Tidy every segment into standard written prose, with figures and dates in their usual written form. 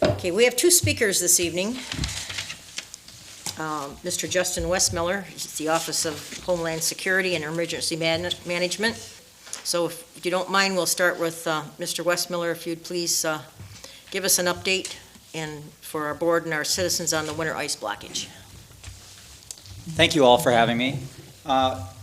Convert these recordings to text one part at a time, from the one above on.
Okay, we have two speakers this evening. Mr. Justin Westmiller, he's the Office of Homeland Security and Emergency Management. So if you don't mind, we'll start with Mr. Westmiller, if you'd please give us an update and for our board and our citizens on the winter ice blockage. Thank you all for having me.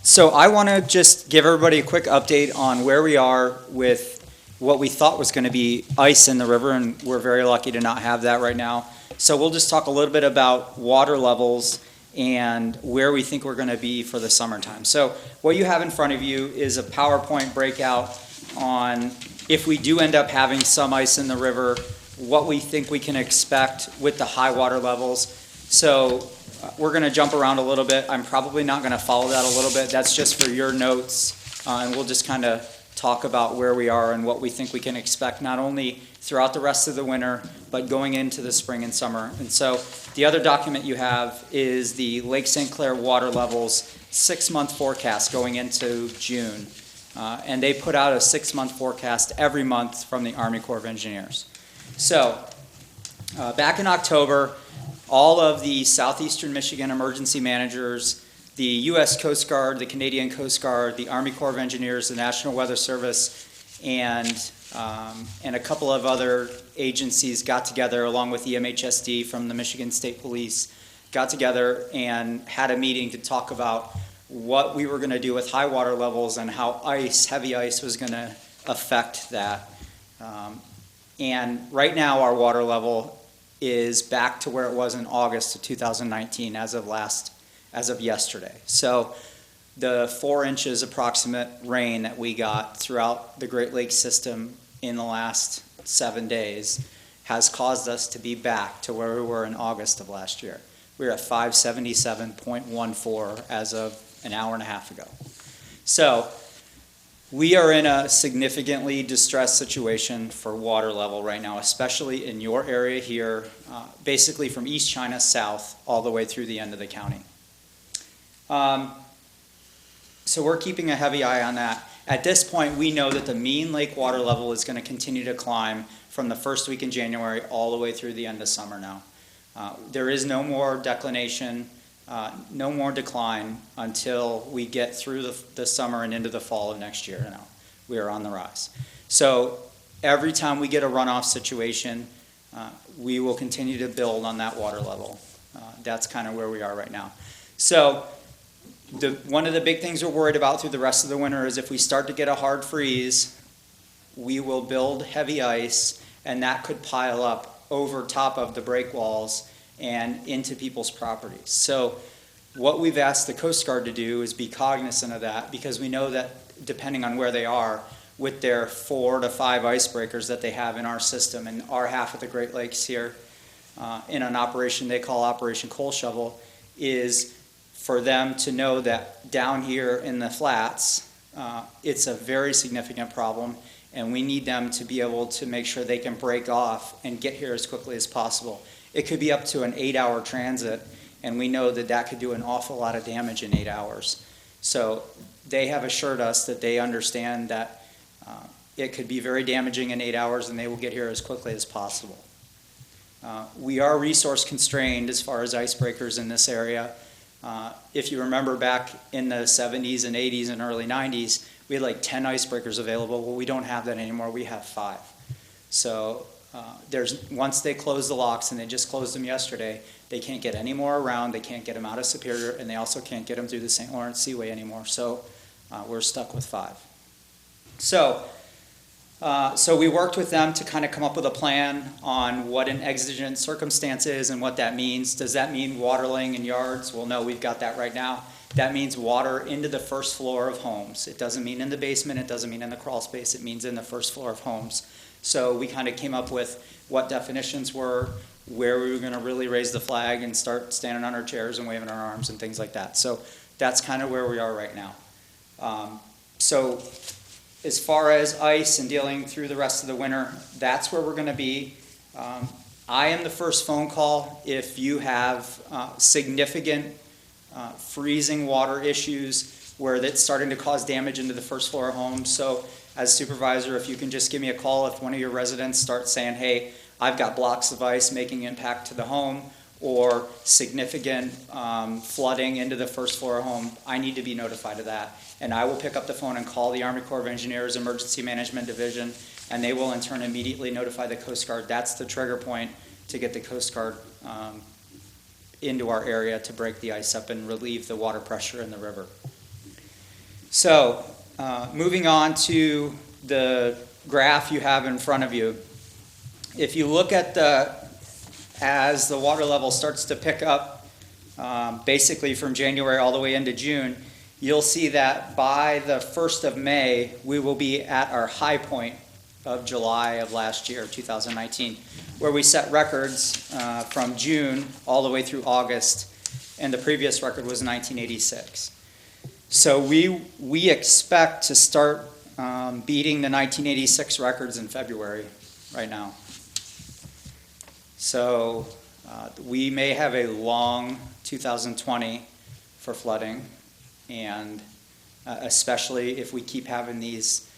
So I want to just give everybody a quick update on where we are with what we thought was going to be ice in the river, and we're very lucky to not have that right now. So we'll just talk a little bit about water levels and where we think we're going to be for the summertime. So what you have in front of you is a PowerPoint breakout on if we do end up having some ice in the river, what we think we can expect with the high water levels. So we're going to jump around a little bit. I'm probably not going to follow that a little bit. That's just for your notes, and we'll just kind of talk about where we are and what we think we can expect, not only throughout the rest of the winter, but going into the spring and summer. And so the other document you have is the Lake St. Clair water levels 6-month forecast going into June. And they put out a 6-month forecast every month from the Army Corps of Engineers. So back in October, all of the Southeastern Michigan emergency managers, the U.S. Coast Guard, the Canadian Coast Guard, the Army Corps of Engineers, the National Weather Service, and a couple of other agencies got together, along with the MHSD from the Michigan State Police, got together and had a meeting to talk about what we were going to do with high water levels and how heavy ice was going to affect that. And right now our water level is back to where it was in August of 2019 as of yesterday. So the 4 inches approximate rain that we got throughout the Great Lakes system in the last 7 days has caused us to be back to where we were in August of last year. We were at 577.14 as of an hour and a half ago. So we are in a significantly distressed situation for water level right now, especially in your area here, basically from East China south all the way through the end of the county. So we're keeping a heavy eye on that. At this point, we know that the mean lake water level is going to continue to climb from the first week in January all the way through the end of summer now. There is no more declination, no more decline until we get through the summer and into the fall of next year. Now, we are on the rise. So every time we get a runoff situation, we will continue to build on that water level. That's kind of where we are right now. So one of the big things we're worried about through the rest of the winter is if we start to get a hard freeze, we will build heavy ice, and that could pile up over top of the break walls and into people's properties. So what we've asked the Coast Guard to do is be cognizant of that, because we know that depending on where they are, with their 4 to 5 icebreakers that they have in our system in our half of the Great Lakes here, in an operation they call Operation Coal Shovel, is for them to know that down here in the flats, it's a very significant problem, and we need them to be able to make sure they can break off and get here as quickly as possible. It could be up to an 8-hour transit, and we know that that could do an awful lot of damage in 8 hours. So they have assured us that they understand that it could be very damaging in 8 hours, and they will get here as quickly as possible. We are resource constrained as far as icebreakers in this area. If you remember back in the 70s and 80s and early 90s, we had like 10 icebreakers available. Well, we don't have that anymore. We have 5. So once they close the locks, and they just closed them yesterday, they can't get any more around. They can't get them out of Superior, and they also can't get them through the St. Lawrence Seaway anymore. So we're stuck with 5. So we worked with them to kind of come up with a plan on what an exigent circumstance is and what that means. Does that mean waterlaying in yards? Well, no, we've got that right now. That means water into the first floor of homes. It doesn't mean in the basement. It doesn't mean in the crawl space. It means in the first floor of homes. So we kind of came up with what definitions were, where we were going to really raise the flag and start standing on our chairs and waving our arms and things like that. So that's kind of where we are right now. So as far as ice and dealing through the rest of the winter, that's where we're going to be. I am the first phone call if you have significant freezing water issues where that's starting to cause damage into the first floor of homes. So as supervisor, if you can just give me a call if one of your residents starts saying, hey, I've got blocks of ice making impact to the home or significant flooding into the first floor home, I need to be notified of that. And I will pick up the phone and call the Army Corps of Engineers Emergency Management Division, and they will in turn immediately notify the Coast Guard. That's the trigger point to get the Coast Guard into our area to break the ice up and relieve the water pressure in the river. So, moving on to the graph you have in front of you. If you look at as the water level starts to pick up, basically from January all the way into June, you'll see that by the 1st of May, we will be at our high point of July of last year, 2019, where we set records from June all the way through August, and the previous record was 1986. So we expect to start beating the 1986 records in February right now. So we may have a long 2020 for flooding, and especially if we keep having these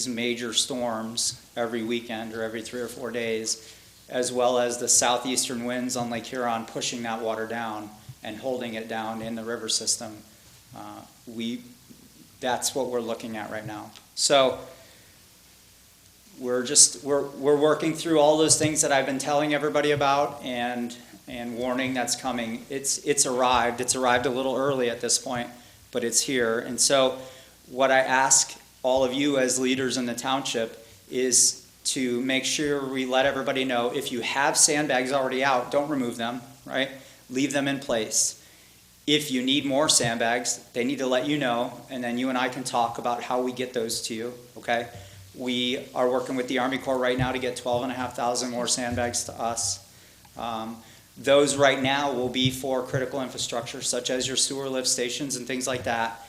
major storms every weekend or every 3 or 4 days, as well as the southeastern winds on Lake Huron pushing that water down and holding it down in the river system. That's what we're looking at right now. So we're working through all those things that I've been telling everybody about and warning that's coming. It's arrived. It's arrived a little early at this point, but it's here. And so what I ask all of you as leaders in the township is to make sure we let everybody know if you have sandbags already out, don't remove them, right? Leave them in place. If you need more sandbags, they need to let you know, and then you and I can talk about how we get those to you, okay? We are working with the Army Corps right now to get 12,500 more sandbags to us. Those right now will be for critical infrastructure, such as your sewer lift stations and things like that.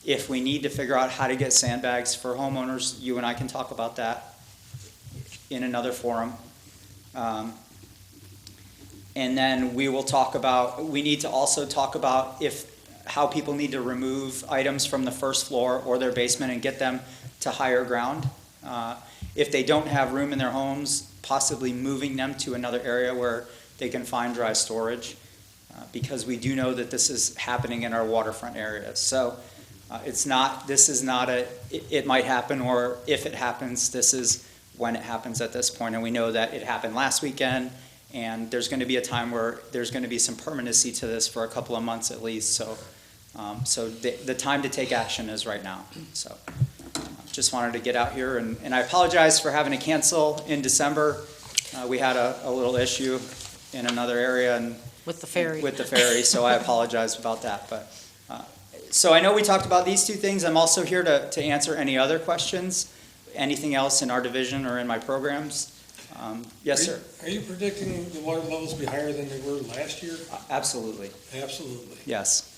If we need to figure out how to get sandbags for homeowners, you and I can talk about that in another forum. And then we will talk about, we need to also talk about how people need to remove items from the first floor or their basement and get them to higher ground. If they don't have room in their homes, possibly moving them to another area where they can find dry storage, because we do know that this is happening in our waterfront areas. So it might happen, or if it happens, this is when it happens at this point. And we know that it happened last weekend, and there's going to be a time where there's going to be some permanency to this for a couple of months at least. So the time to take action is right now. So just wanted to get out here, and I apologize for having to cancel in December. We had a little issue in another area and With the ferry. So I apologize about that. But so I know we talked about these two things. I'm also here to answer any other questions, anything else in our division or in my programs. Yes, sir. Are you predicting the water levels to be higher than they were last year? Absolutely. Absolutely. Yes.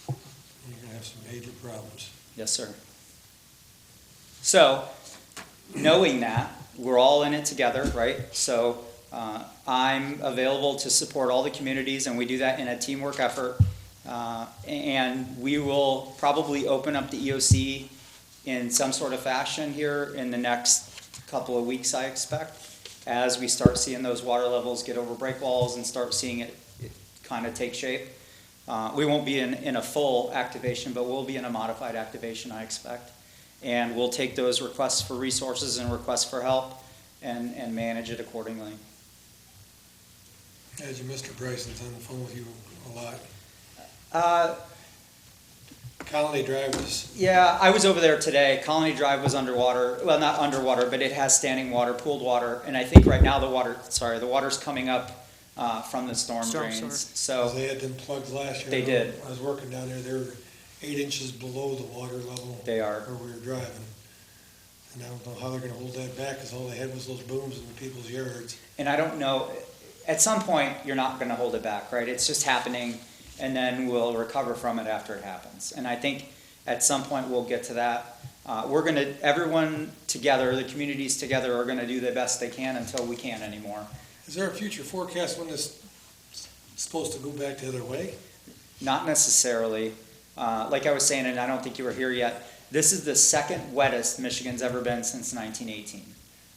You're going to have some major problems. Yes, sir. So, knowing that, we're all in it together, right? So, I'm available to support all the communities, and we do that in a teamwork effort. And we will probably open up the EOC in some sort of fashion here in the next couple of weeks, I expect, as we start seeing those water levels get over breakwalls and start seeing it kind of take shape. We won't be in a full activation, but we'll be in a modified activation, I expect. And we'll take those requests for resources and requests for help and manage it accordingly. As Mr. Bryson's on the phone with you a lot. Colony Drive is... Yeah, I was over there today. Colony Drive was underwater. Well, not underwater, but it has standing water, pooled water. And I think right now the water's coming up from the storm drains. So they had them plugged last year. They did. I was working down there. They were 8 inches below the water level. They are. Where we were driving. And I don't know how they're going to hold that back, because all they had was those booms in the people's yards. And I don't know, at some point, you're not going to hold it back, right? It's just happening, and then we'll recover from it after it happens. And I think at some point we'll get to that. Everyone together, the communities together, are going to do the best they can until we can't anymore. Is there a future forecast when this is supposed to go back the other way? Not necessarily. Like I was saying, and I don't think you were here yet, this is the second wettest Michigan's ever been since 1918.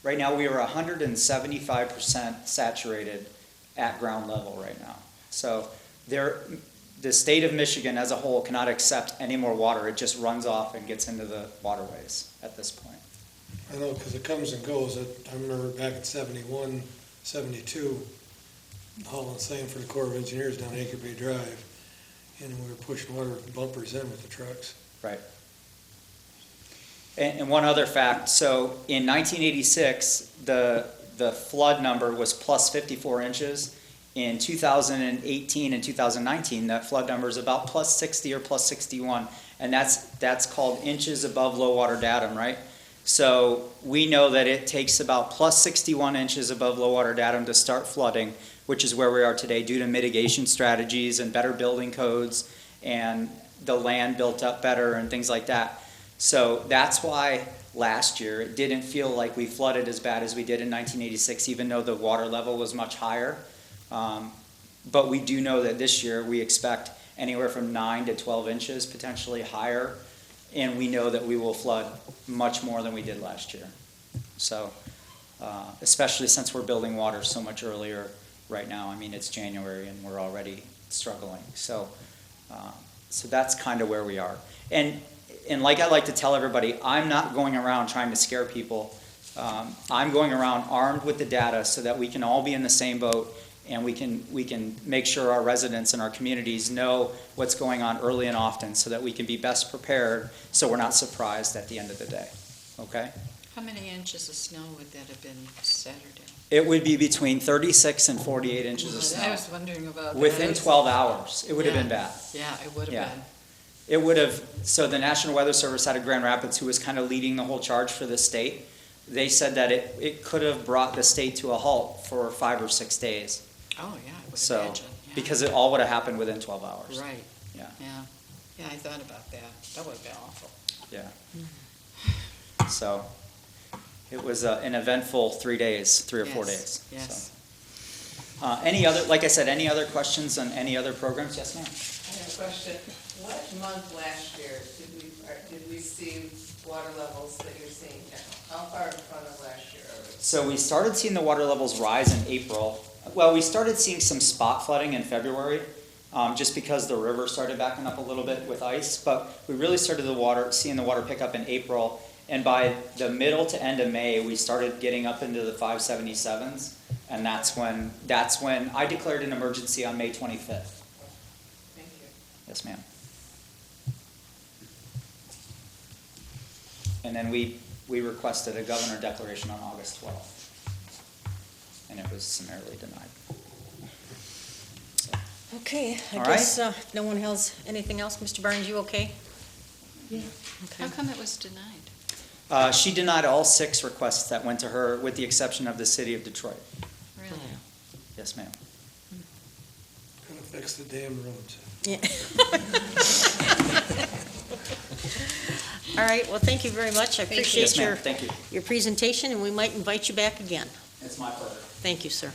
Right now, we are 175% saturated at ground level right now. So the state of Michigan as a whole cannot accept any more water. It just runs off and gets into the waterways at this point. I know, because it comes and goes. I remember back in 71, 72, hauling sand for the Corps of Engineers down Anchor Bay Drive, and we were pushing water bumpers in with the trucks. Right. And one other fact, so in 1986, the flood number was plus 54 inches. In 2018 and 2019, that flood number is about plus 60 or plus 61, and that's called inches above low water datum, right? So we know that it takes about plus 61 inches above low water datum to start flooding, which is where we are today due to mitigation strategies and better building codes and the land built up better and things like that. So that's why last year it didn't feel like we flooded as bad as we did in 1986, even though the water level was much higher. But we do know that this year we expect anywhere from 9 to 12 inches, potentially higher, and we know that we will flood much more than we did last year. So, especially since we're building water so much earlier right now. I mean, it's January and we're already struggling. So that's kind of where we are. And like I like to tell everybody, I'm not going around trying to scare people. I'm going around armed with the data so that we can all be in the same boat and we can make sure our residents and our communities know what's going on early and often so that we can be best prepared so we're not surprised at the end of the day. Okay? How many inches of snow would that have been Saturday? It would be between 36 and 48 inches of snow. I was wondering about that. Within 12 hours. It would have been bad. Yeah, it would have Yeah. been. It would have, so the National Weather Service out of Grand Rapids, who was kind of leading the whole charge for the state, they said that it could have brought the state to a halt for 5 or 6 days. Oh, yeah, I would So, imagine. Yeah. because it all would have happened within 12 hours. Right. Yeah. Yeah. Yeah, I thought about that. That would have been awful. Yeah. So, it was an eventful 3 days, 3 or 4 Yes, days. yes. So. Any other, like I said, any other questions on any other programs? Yes, ma'am. I have a question. What month last year did we see water levels that you're seeing now? How far in front of last year are we? So we started seeing the water levels rise in April. Well, we started seeing some spot flooding in February, just because the river started backing up a little bit with ice. But we really started seeing the water pick up in April. And by the middle to end of May, we started getting up into the 577s. And that's when I declared an emergency on May 25th. Thank you. Yes, ma'am. And then we requested a governor declaration on August 12th. And it was summarily denied. Okay, I All guess if no one has anything else, Mr. Barnes, you okay? Yeah. How Okay. come it was denied? She denied all 6 requests that went to her, with the exception of the city of Detroit. Really? Yes, ma'am. Gotta fix the damn roads. Yeah. All right, well, thank you very much. I Thank you. appreciate Yes, ma'am. Thank you. your presentation, and we might invite you back again. It's my pleasure. Thank you, sir.